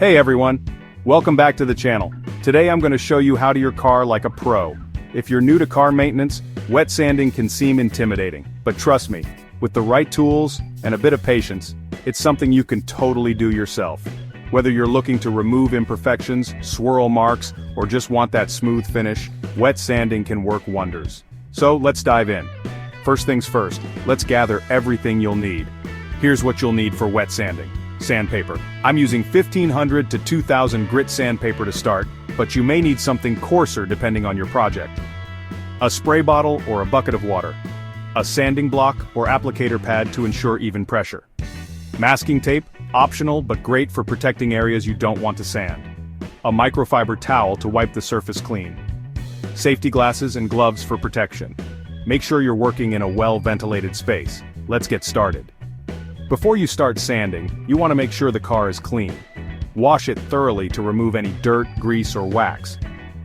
Hey everyone, welcome back to the channel. Today I'm going to show you how to your car like a pro. If you're new to car maintenance, wet sanding can seem intimidating, but trust me, with the right tools and a bit of patience, it's something you can totally do yourself. Whether you're looking to remove imperfections, swirl marks, or just want that smooth finish, wet sanding can work wonders. So let's dive in. First things first, let's gather everything you'll need. Here's what you'll need for wet sanding. Sandpaper. I'm using 1500 to 2000 grit sandpaper to start, but you may need something coarser depending on your project. A spray bottle or a bucket of water. A sanding block or applicator pad to ensure even pressure. Masking tape, optional but great for protecting areas you don't want to sand. A microfiber towel to wipe the surface clean. Safety glasses and gloves for protection. Make sure you're working in a well-ventilated space. Let's get started. Before you start sanding, you want to make sure the car is clean. Wash it thoroughly to remove any dirt, grease, or wax.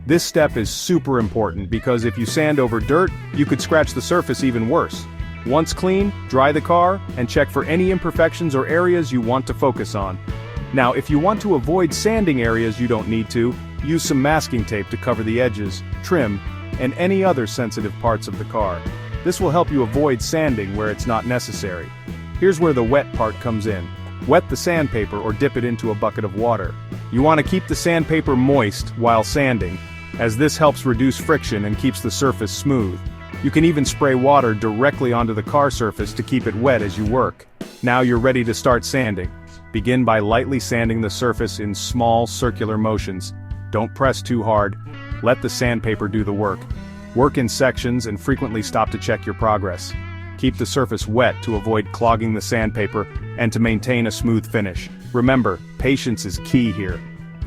This step is super important because if you sand over dirt, you could scratch the surface even worse. Once clean, dry the car, and check for any imperfections or areas you want to focus on. Now, if you want to avoid sanding areas you don't need to, use some masking tape to cover the edges, trim, and any other sensitive parts of the car. This will help you avoid sanding where it's not necessary. Here's where the wet part comes in. Wet the sandpaper or dip it into a bucket of water. You want to keep the sandpaper moist while sanding, as this helps reduce friction and keeps the surface smooth. You can even spray water directly onto the car surface to keep it wet as you work. Now you're ready to start sanding. Begin by lightly sanding the surface in small circular motions. Don't press too hard. Let the sandpaper do the work. Work in sections and frequently stop to check your progress. Keep the surface wet to avoid clogging the sandpaper and to maintain a smooth finish. Remember, patience is key here.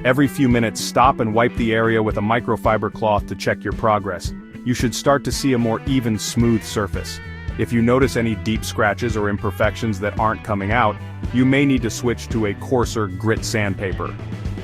Every few minutes, stop and wipe the area with a microfiber cloth to check your progress. You should start to see a more even, smooth surface. If you notice any deep scratches or imperfections that aren't coming out, you may need to switch to a coarser grit sandpaper.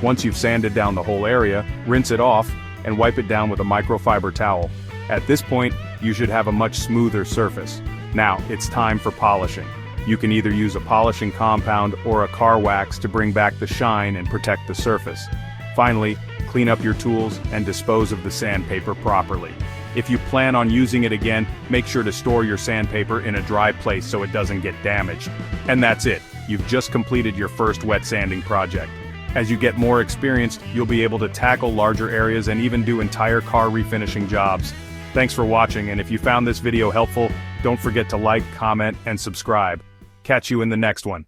Once you've sanded down the whole area, rinse it off and wipe it down with a microfiber towel. At this point, you should have a much smoother surface. Now, it's time for polishing. You can either use a polishing compound or a car wax to bring back the shine and protect the surface. Finally, clean up your tools and dispose of the sandpaper properly. If you plan on using it again, make sure to store your sandpaper in a dry place so it doesn't get damaged. And that's it. You've just completed your first wet sanding project. As you get more experienced, you'll be able to tackle larger areas and even do entire car refinishing jobs. Thanks for watching, and if you found this video helpful, don't forget to like, comment, and subscribe. Catch you in the next one.